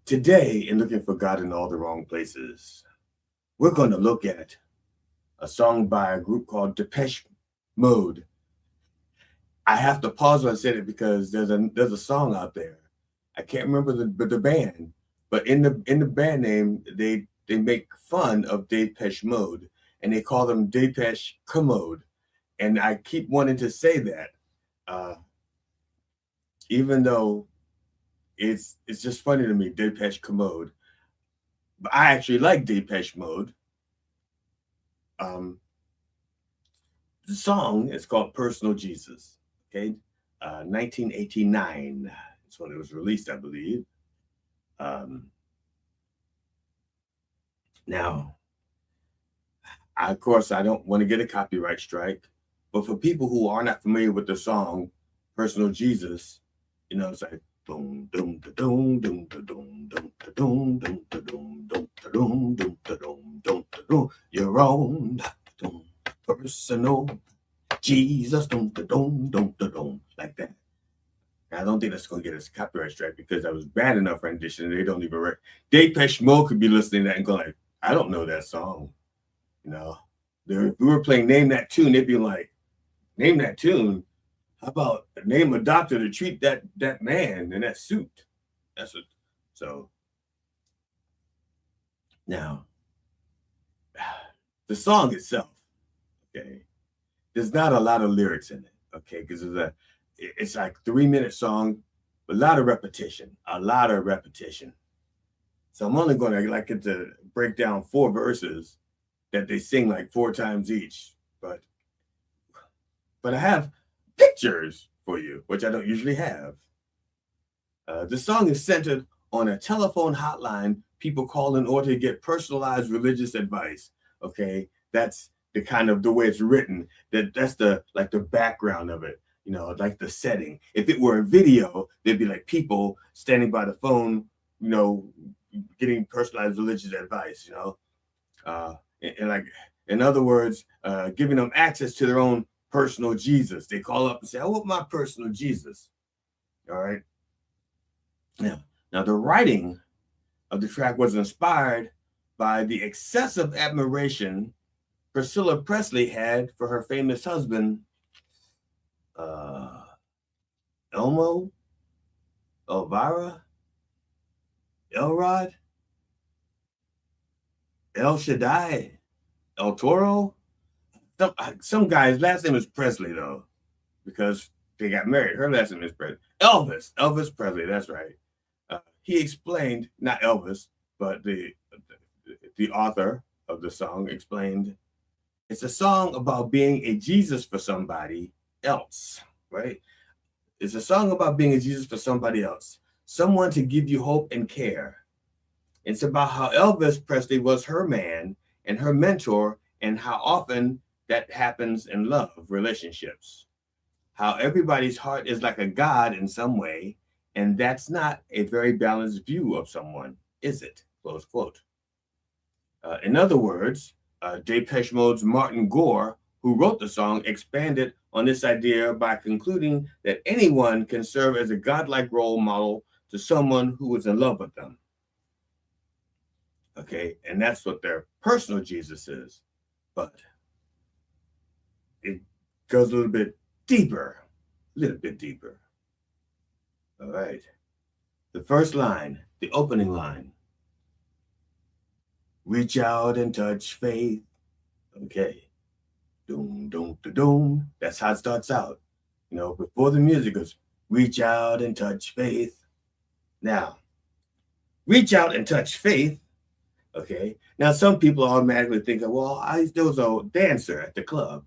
Today, in Looking for God in All the Wrong Places, we're going to look at a song by a group called Depeche Mode. I have to pause when I said it because there's a song out there. I can't remember the band, but in the band name they make fun of Depeche Mode and they call them Depeche Commode. And I keep wanting to say that, uh, even though it's just funny to me, Depeche Commode. But I actually like Depeche Mode. Um, the song is called Personal Jesus. Okay, 1989 is when it was released, I believe. Um, Now, of course, I don't want to get a copyright strike, but for people who are not familiar with the song "Personal Jesus," it's like boom, doom, da, doom, doom, da, doom, doom, da, doom, doom, da, doom, doom, da, doom, doom, da, doom, doom, da, doom, your own doom, personal Jesus, doom, da, doom, doom, da, doom, like that. And I don't think that's going to get us a copyright strike because that was bad enough rendition. They don't even. Depeche Mode could be listening to that and go like, I don't know that song. You know, if we were playing Name That Tune, they'd be like, Name that tune. How about name a doctor to treat that man in that suit? That's what. So now, the song itself, okay, there's not a lot of lyrics in it, okay, because it's like 3 minute song, a lot of repetition, a lot of repetition. So I'm only going to like it to break down 4 verses that they sing like 4 times each, but I have pictures for you, which I don't usually have. The song is centered on a telephone hotline people call in order to get personalized religious advice. Okay, that's the way it's written. That's the background of it. Like the setting. If it were a video, there'd be like people standing by the phone, getting personalized religious advice. And like in other words, giving them access to their own personal Jesus. They call up and say, "I want my personal Jesus." All right. Now the writing of the track was inspired by the excessive admiration Priscilla Presley had for her famous husband, uh, Elmo, Elvira, Elrod, El Shaddai, El Toro. Some guy's last name is Presley though, because they got married. Her last name is Presley. Elvis Presley. That's right. He explained, not Elvis, but the author of the song explained, it's a song about being a Jesus for somebody else, right? It's a song about being a Jesus for somebody else, someone to give you hope and care. It's about how Elvis Presley was her man and her mentor, and how often that happens in love relationships. How everybody's heart is like a God in some way, and that's not a very balanced view of someone, is it? Close quote. In other words, Depeche Mode's Martin Gore, who wrote the song, expanded on this idea by concluding that anyone can serve as a godlike role model to someone who is in love with them. Okay, and that's what their personal Jesus is. But it goes a little bit deeper. All right. The first line, the opening line. Reach out and touch faith. Okay. Doom, doom, doom. That's how it starts out. Before the music goes, reach out and touch faith. Now, reach out and touch faith. Okay. Now, some people automatically think, well, there was a dancer at the club.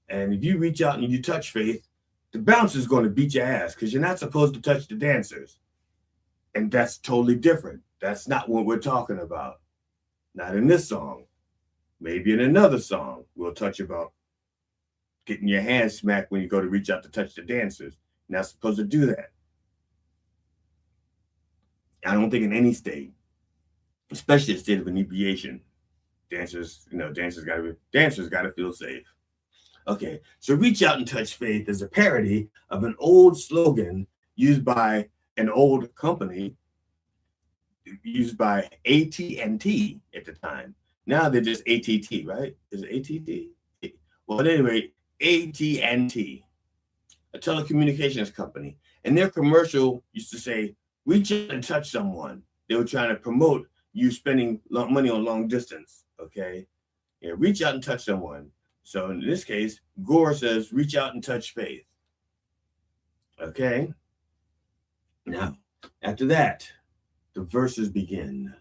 And if you reach out and you touch faith, the bouncer's going to beat your ass because you're not supposed to touch the dancers. And that's totally different. That's not what we're talking about. Not in this song. Maybe in another song, we'll touch about getting your hand smacked when you go to reach out to touch the dancers. You're not supposed to do that. I don't think in any state, especially a state of inebriation, dancers gotta feel safe. Okay, so reach out and touch faith is a parody of an old slogan used by an old company used by AT&T at the time. Now they're just ATT, right? Is it ATT? Well, at any rate, AT&T, a telecommunications company, and their commercial used to say, reach out and touch someone. They were trying to promote you spending money on long distance, okay? Yeah, reach out and touch someone. So in this case, Gore says, reach out and touch faith. Okay? Now, after that, the verses begin.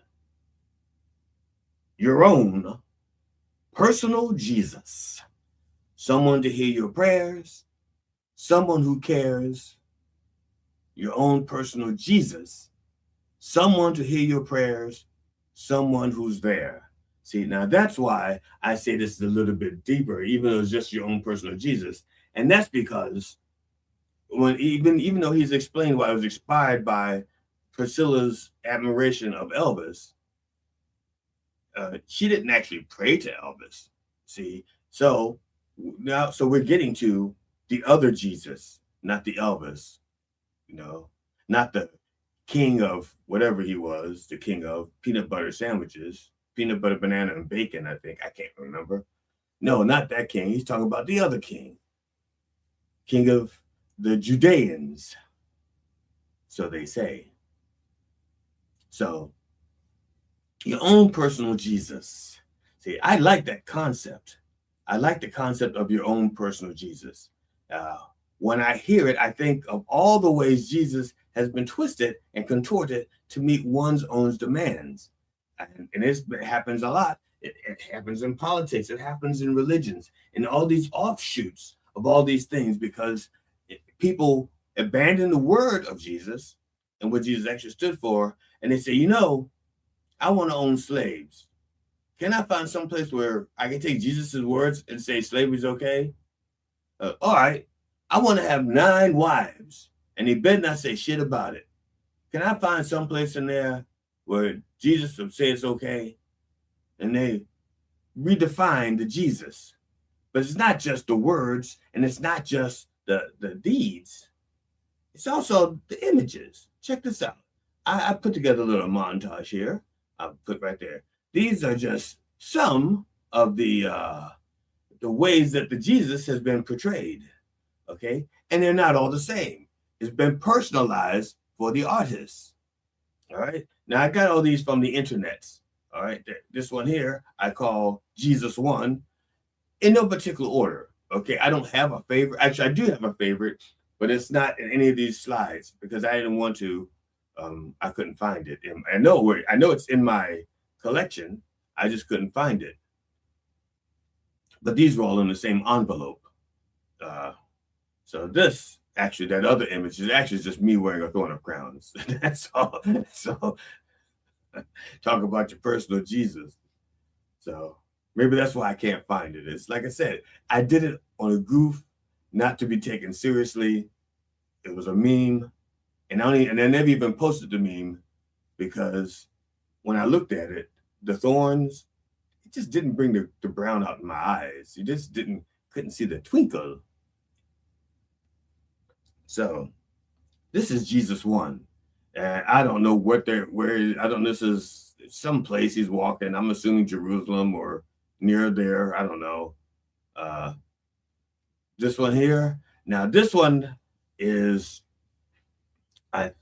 Your own personal Jesus. Someone to hear your prayers. Someone who cares. Your own personal Jesus. Someone to hear your prayers. Someone who's there. See, now that's why I say this is a little bit deeper, even though it's just your own personal Jesus. And that's because when even though he's explained why it was inspired by Priscilla's admiration of Elvis, she didn't actually pray to Elvis. See, so we're getting to the other Jesus, not the Elvis, not the king of whatever he was, the king of peanut butter sandwiches, peanut butter, banana, and bacon, I think. I can't remember. No, not that king. He's talking about the other king, king of the Judeans, so they say. So, your own personal Jesus. See, I like that concept. I like the concept of your own personal Jesus. When I hear it, I think of all the ways Jesus has been twisted and contorted to meet one's own demands. And it happens a lot. It happens in politics. It happens in religions, and all these offshoots of all these things, because people abandon the word of Jesus and what Jesus actually stood for, and they say, I want to own slaves. Can I find some place where I can take Jesus's words and say slavery is okay? All right, I want to have 9 wives, and he better not say shit about it. Can I find some place in there where Jesus will say it's okay? And they redefine the Jesus. But it's not just the words, and it's not just the deeds. It's also the images. Check this out. I put together a little montage here. I'll put right there. These are just some of the ways that the Jesus has been portrayed, okay? And they're not all the same. It's been personalized for the artists, all right? Now, I got all these from the internet, all right? This one here, I call Jesus 1, in no particular order, okay? I don't have a favorite. Actually, I do have a favorite, but it's not in any of these slides because I didn't want to. I couldn't find it. I know it's in my collection. I just couldn't find it. But these were all in the same envelope. So this, actually, that other image is actually just me wearing a thorn of crowns. That's all. So talk about your personal Jesus. So maybe that's why I can't find it. It's like I said, I did it on a goof, not to be taken seriously. It was a meme. And I never even posted the meme because when I looked at it, the thorns, it just didn't bring the brown out in my eyes. You just couldn't see the twinkle. So this is Jesus 1. And I don't know I don't know, this is some place he's walking. I'm assuming Jerusalem or near there. I don't know. This one here. Now this one is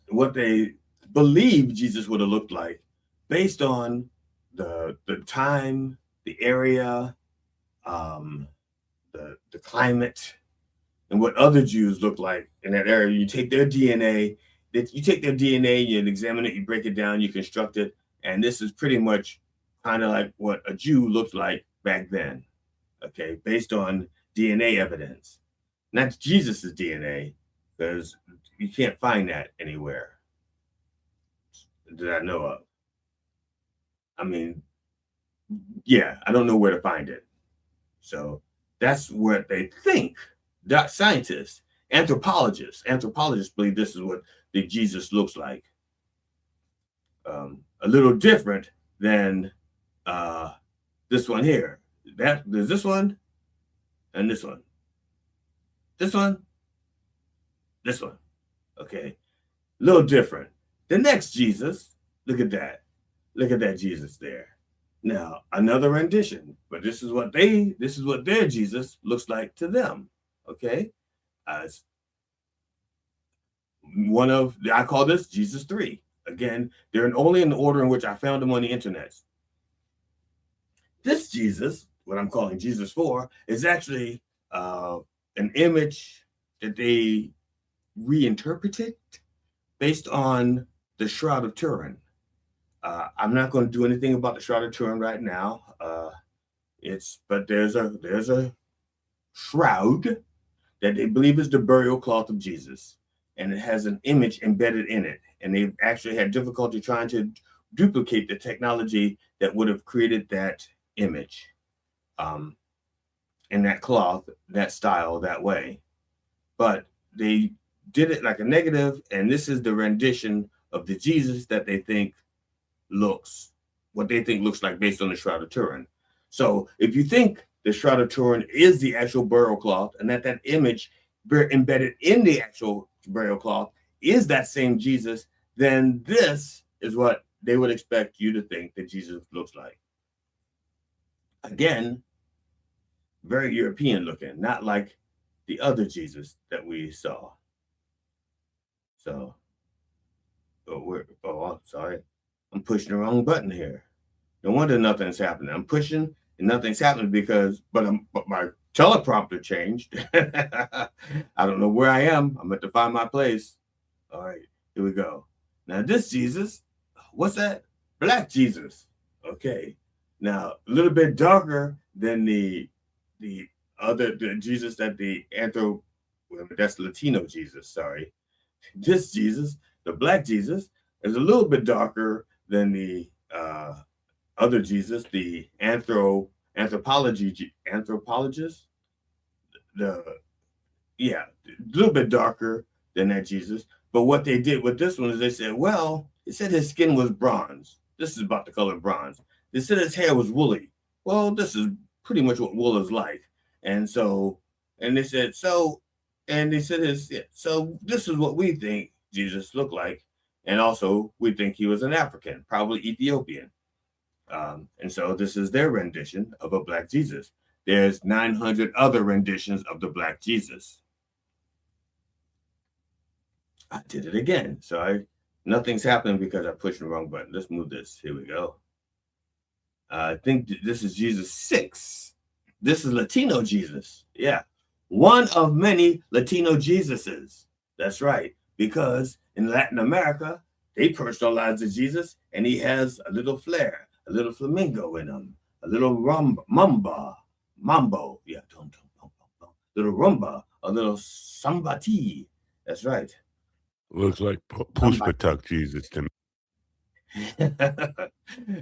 what they believe Jesus would have looked like based on the time, the area, the climate, and what other Jews look like in that area. You take their DNA, you examine it, you break it down, you construct it, and this is pretty much kind of like what a Jew looked like back then, okay, based on DNA evidence. Not Jesus's DNA, because you can't find that anywhere that I know of. I mean, yeah, I don't know where to find it. So that's what they think. Scientists, anthropologists believe this is what the Jesus looks like. A little different than this one here. There's this one and this one. This one, this one. Okay, a little different. The next Jesus, look at that. Look at that Jesus there. Now, another rendition, but this is what their Jesus looks like to them. Okay? It's I call this Jesus 3. Again, they're only in the order in which I found them on the internet. This Jesus, what I'm calling Jesus 4, is actually an image that they reinterpreted based on the Shroud of Turin. I'm not going to do anything about the Shroud of Turin right now. But there's a shroud that they believe is the burial cloth of Jesus, and it has an image embedded in it. And they've actually had difficulty trying to duplicate the technology that would have created that image, in that cloth, that style, that way. But they did it like a negative, and this is the rendition of the Jesus that they think looks like based on the Shroud of Turin. So if you think the Shroud of Turin is the actual burial cloth, and that image embedded in the actual burial cloth is that same Jesus, then this is what they would expect you to think that Jesus looks like. Again, very European looking, not like the other Jesus that we saw. So, I'm sorry. I'm pushing the wrong button here. No wonder nothing's happening. I'm pushing and nothing's happening but my teleprompter changed. I don't know where I am. I'm going to find my place. All right, here we go. Now this Jesus, what's that? Black Jesus. Okay. Now a little bit darker than the Jesus that that's Latino Jesus. Sorry. This Jesus, the black Jesus, is a little bit darker than the other Jesus, the anthropologist. A little bit darker than that Jesus. But what they did with this one is they said, well, it said his skin was bronze. This is about the color bronze. They said his hair was woolly. Well, this is pretty much what wool is like. And they said so this is what we think Jesus looked like. And also, we think he was an African, probably Ethiopian. And so this is their rendition of a black Jesus. There's 900 other renditions of the black Jesus. I did it again. Sorry. Nothing's happening because I pushed the wrong button. Let's move this. Here we go. I think this is Jesus 6. This is Latino Jesus. Yeah. One of many Latino Jesuses. That's right. Because in Latin America, they personalize Jesus, and he has a little flair, a little flamingo in him, a little mambo, yeah, little rumba, a little sambati. That's right. Looks like Puspatuk Jesus to me.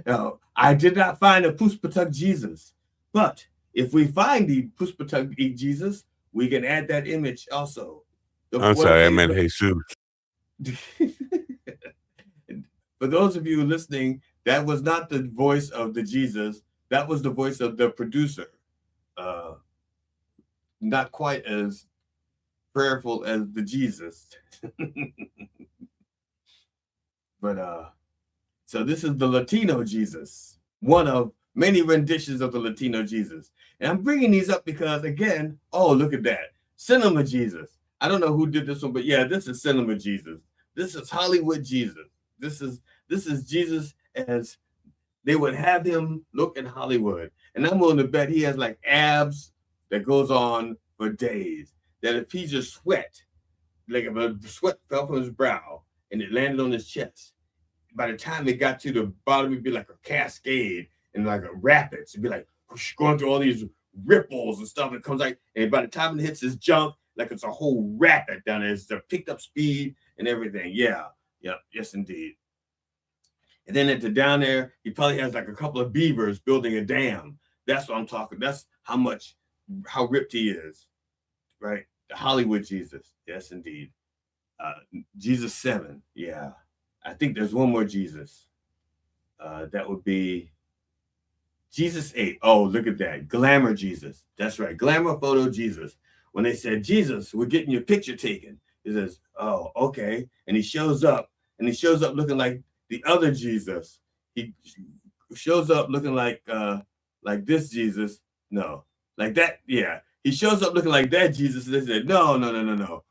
No, I did not find a Puspatuk Jesus, but if we find the Puspatuk Jesus, we can add that image also. I'm sorry, I meant Jesus. For those of you listening, that was not the voice of the Jesus. That was the voice of the producer. Not quite as prayerful as the Jesus. But so this is the Latino Jesus, one of many renditions of the Latino Jesus. And I'm bringing these up because, again, oh, look at that. Cinema Jesus. I don't know who did this one, but yeah, this is Cinema Jesus. This is Hollywood Jesus. This is Jesus as they would have him look in Hollywood. And I'm willing to bet he has like abs that goes on for days. That if he just sweat, like if a sweat fell from his brow and it landed on his chest, by the time it got to the bottom, it'd be like a cascade and like a rapids. It'd be like whoosh, going through all these ripples and stuff. It comes like, and by the time it hits his junk, like it's a whole rapid down there. It's a picked up speed and everything. Yeah. Yes, indeed. And then at the down there, he probably has like a couple of beavers building a dam. That's what I'm talking. That's how ripped he is, right? The Hollywood Jesus. Yes, indeed. Jesus 7. Yeah. I think there's one more Jesus. That would be Jesus 8. Oh, look at that. Glamour Jesus. That's right. Glamour photo Jesus. When they said, Jesus, we're getting your picture taken. He says, oh, okay. And he shows up looking like the other Jesus. he shows up looking like this Jesus. No, like that. Yeah, he shows up looking like that Jesus. And they said, no.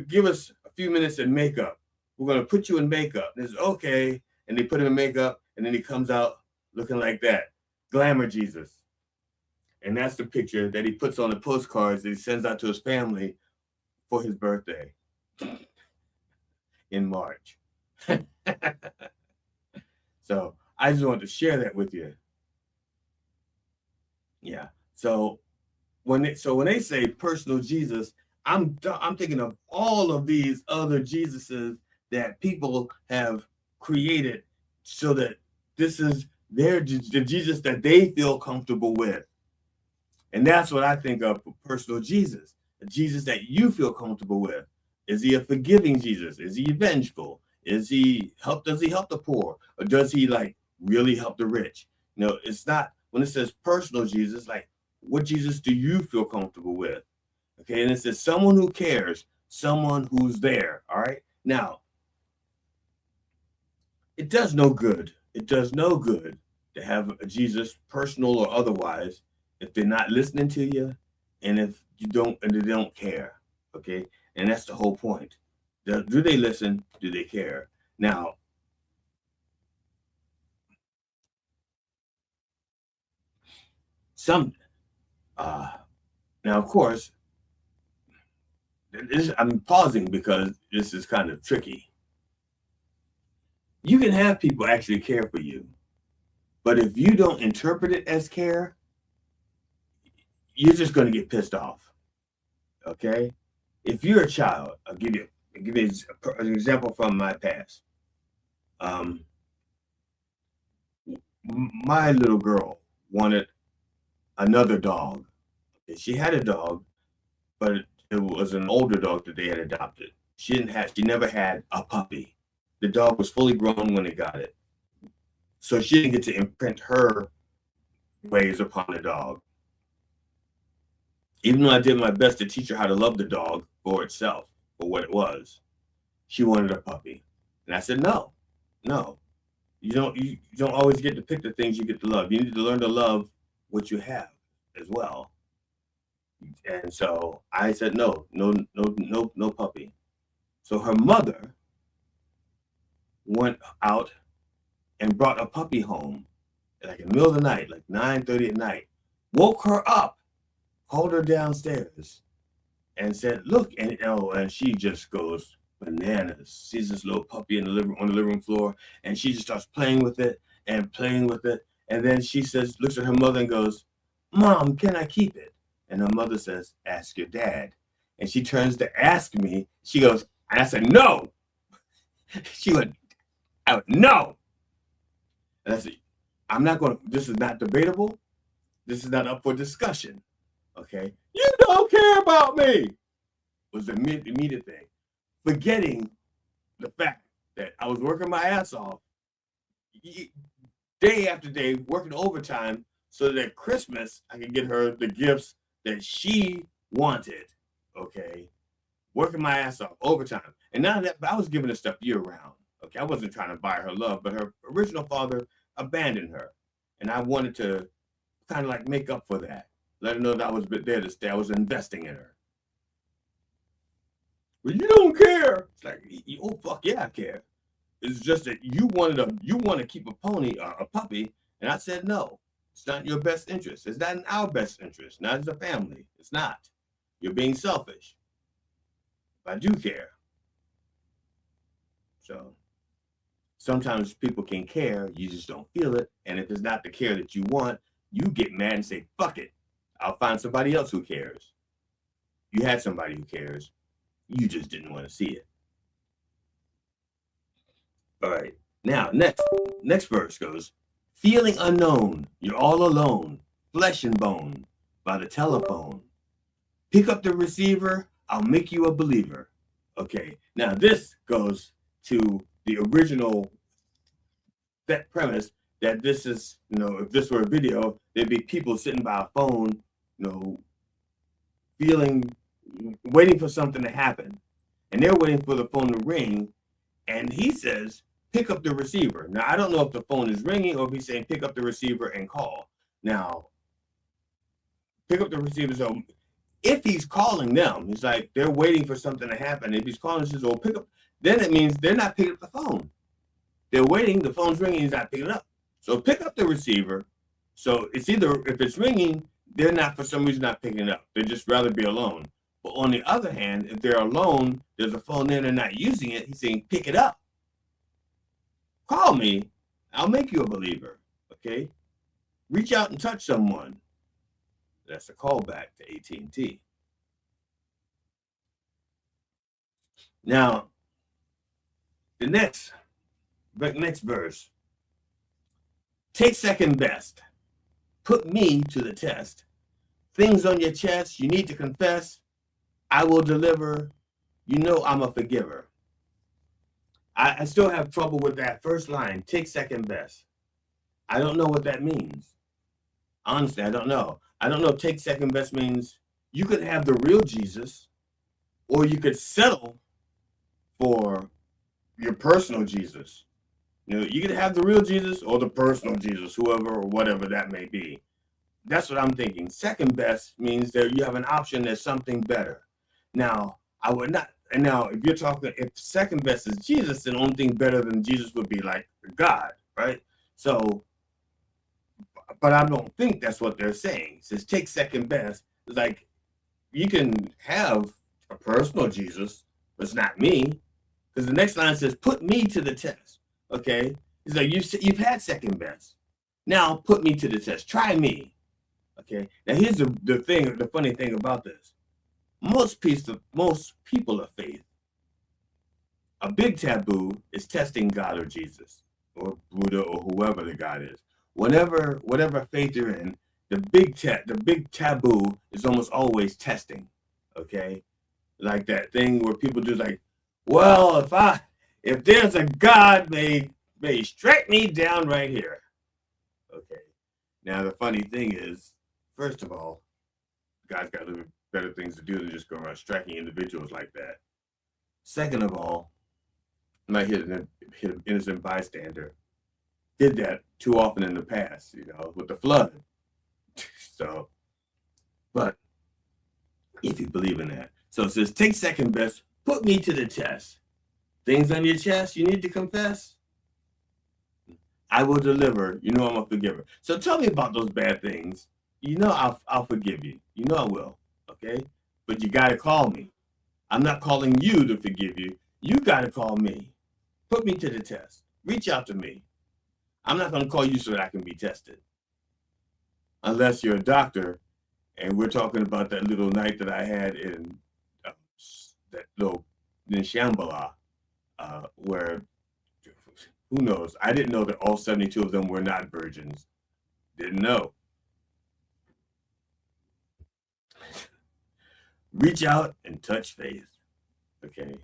Give us a few minutes in makeup. We're gonna put you in makeup. And they said, okay, and they put him in makeup, and then he comes out looking like that, glamour Jesus. And that's the picture that he puts on the postcards that he sends out to his family for his birthday in March. So I just wanted to share that with you. Yeah. So when they say personal Jesus, I'm thinking of all of these other Jesuses that people have created so that this is the Jesus that they feel comfortable with. And that's what I think of for personal Jesus, a Jesus that you feel comfortable with. Is he a forgiving Jesus? Is he vengeful? Does he help the poor? Or does he like really help the rich? No, it's not, when it says personal Jesus, like what Jesus do you feel comfortable with? Okay, and it says someone who cares, someone who's there. All right. Now, it does no good. It does no good to have a Jesus, personal or otherwise, if they're not listening to you, and if you don't, and they don't care. Okay, and that's the whole point. Do they listen? Do they care? Now, now of course, I'm pausing because this is kind of tricky. You can have people actually care for you, but if you don't interpret it as care, you're just going to get pissed off. Okay, if you're a child, I'll give you an example from my past. My little girl wanted another dog. She had a dog, but it was an older dog that they had adopted. She never had a puppy. The dog was fully grown when they got it. So she didn't get to imprint her ways upon the dog. Even though I did my best to teach her how to love the dog for itself, for what it was, she wanted a puppy. And I said, no. You don't always get to pick the things you get to love. You need to learn to love what you have as well. And so I said, no puppy. So her mother went out and brought a puppy home, like in the middle of the night, like 9:30 at night, woke her up, called her downstairs, and said, look, and she just goes bananas. Sees this little puppy on the living room floor, and she just starts playing with it. And then she says, looks at her mother and goes, Mom, can I keep it? And her mother says, ask your dad. And she turns to ask me. She goes, and I said, no. She went, no. And I said, this is not debatable. This is not up for discussion. Okay? You don't care about me. Was the immediate thing. Forgetting the fact that I was working my ass off day after day, working overtime, so that at Christmas I could get her the gifts that she wanted. Okay, working my ass off overtime, and now that I was giving her stuff year round. Okay, I wasn't trying to buy her love, but her original father abandoned her, and I wanted to kind of like make up for that. Let her know that I was there to stay. I was investing in her. Well, you don't care. It's like, oh fuck yeah, I care. It's just that you want to keep a puppy, and I said no. It's not in your best interest. It's not in our best interest. Not as a family. It's not. You're being selfish. I do care. So sometimes people can care, you just don't feel it. And if it's not the care that you want, you get mad and say, fuck it. I'll find somebody else who cares. You had somebody who cares. You just didn't want to see it. All right. Now, next verse goes, feeling unknown, you're all alone, flesh and bone, by the telephone. Pick up the receiver, I'll make you a believer. Okay. Now, this goes to the original that premise that this is, if this were a video, there'd be people sitting by a phone, waiting for something to happen. And they're waiting for the phone to ring. And he says, pick up the receiver. Now, I don't know if the phone is ringing or if he's saying pick up the receiver and call. Now, pick up the receiver. So if he's calling them, he's like, they're waiting for something to happen. If he's calling and says, well, pick up, then it means they're not picking up the phone. They're waiting, the phone's ringing, he's not picking it up. So pick up the receiver. So it's either, if it's ringing, they're not, for some reason, not picking it up. They'd just rather be alone. But on the other hand, if they're alone, there's a phone there, they're not using it, he's saying, pick it up. Call me, I'll make you a believer, okay? Reach out and touch someone. That's a callback to AT&T. Now, the next verse. Take second best. Put me to the test. Things on your chest you need to confess. I will deliver. You know I'm a forgiver. I still have trouble with that first line. Take second best. I don't know what that means. Honestly, I don't know. I don't know if take second best means you could have the real Jesus, or you could settle for your personal Jesus. You know, you could have the real Jesus or the personal Jesus, whoever or whatever that may be. That's what I'm thinking. Second best means that you have an option that's something better. Now, I would not, and now if you're talking, if second best is Jesus, then the only thing better than Jesus would be like God, right? So, but I don't think that's what they're saying. It says take second best. It's like, you can have a personal Jesus, but it's not me. Because the next line says, put me to the test. Okay? It's like, you've had second best. Now put me to the test. Try me. Okay? Now here's the funny thing about this. Most people of faith, a big taboo is testing God or Jesus or Buddha or whoever the God is. Whatever faith you're in, the big taboo is almost always testing. Okay? Like that thing where people do like, well, if there's a God, may strike me down right here. Okay. Now the funny thing is, first of all, God's got a little better things to do than just go around striking individuals like that. Second of all, might hit an innocent bystander. Did that too often in the past, you know, with the flood. So, but if you believe in that. So it says, take second best, put me to the test. Things on your chest you need to confess. I will deliver. You know I'm a forgiver. So tell me about those bad things. You know I'll forgive you. You know I will. Okay? But you got to call me. I'm not calling you to forgive you. You got to call me. Put me to the test. Reach out to me. I'm not going to call you so that I can be tested. Unless you're a doctor and we're talking about that little night that I had in Shambhala, where, who knows? I didn't know that all 72 of them were not virgins. Didn't know. Reach out and touch faith. Okay.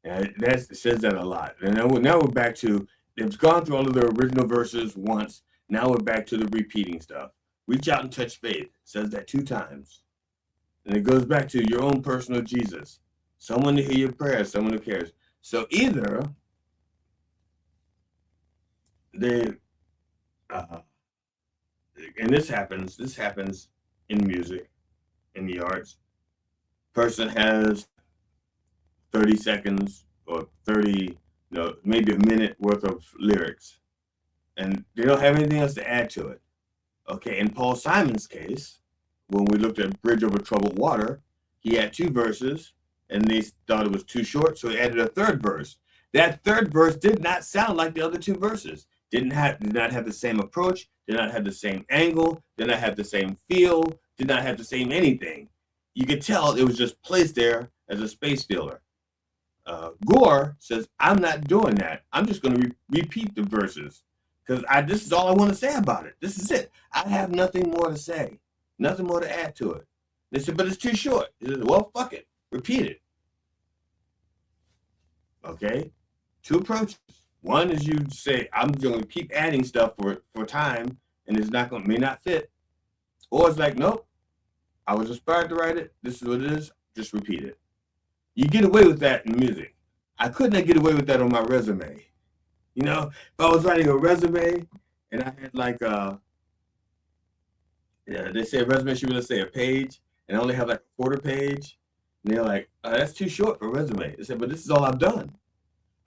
And it says that a lot. And now we're back to, it's gone through all of the original verses once. Now we're back to the repeating stuff. Reach out and touch faith. It says that 2 times. And it goes back to your own personal Jesus. Someone to hear your prayers, someone who cares. So either they, and this happens in music, in the arts. Person has 30 seconds or 30, maybe a minute worth of lyrics, and they don't have anything else to add to it. Okay, in Paul Simon's case, when we looked at Bridge Over Troubled Water, he had 2 verses, and they thought it was too short, so he added a 3rd verse. That 3rd verse did not sound like the other 2 verses. Did not have the same approach, did not have the same angle, did not have the same feel, did not have the same anything. You could tell it was just placed there as a space filler. Gore says, I'm not doing that. I'm just going to repeat the verses because this is all I want to say about it. This is it. I have nothing more to say, nothing more to add to it. They said, but it's too short. He said, well, fuck it. Repeat it. Okay? 2 approaches. One is you say, I'm going to keep adding stuff for time, and it's may not fit. Or it's like, nope, I was inspired to write it. This is what it is. Just repeat it. You get away with that in music. I could not get away with that on my resume. You know, if I was writing a resume and I had like they say a resume should really say a page, and I only have like a quarter page, and they're like, that's too short for a resume. They said, but this is all I've done.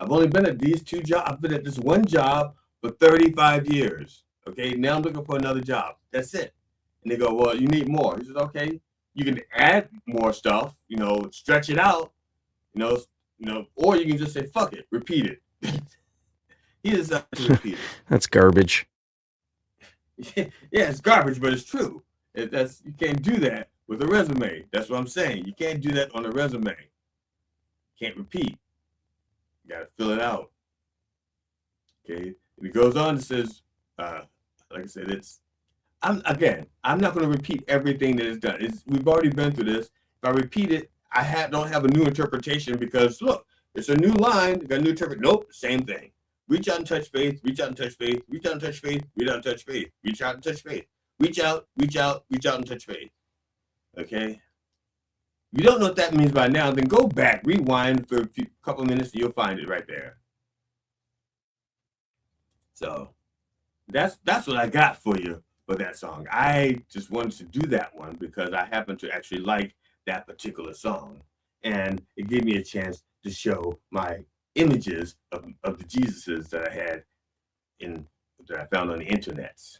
I've only been at these 2 jobs. I've been at this one job for 35 years. Okay, now I'm looking for another job. That's it. And they go, well, you need more. He says, okay, you can add more stuff, stretch it out, or you can just say, fuck it, repeat it. He decided to repeat it. That's garbage. Yeah, it's garbage, but it's true. You can't do that with a resume. That's what I'm saying. You can't do that on a resume. You can't repeat. You got to fill it out. Okay. And it goes on and says, like I said, I'm not going to repeat everything that is done. We've already been through this. If I repeat it, don't have a new interpretation because look, it's a new line. Got a new interpretation. Nope, same thing. Reach out and touch faith. Reach out and touch faith. Reach out and touch faith. Reach out and touch faith. Reach out and touch faith. Reach out, reach out, reach out and touch faith. Okay. If you don't know what that means by now, then go back, rewind for a couple of minutes, and you'll find it right there. So that's what I got for you for that song. I just wanted to do that one because I happen to actually like that particular song, and it gave me a chance to show my images of the Jesuses that I had that I found on the internets.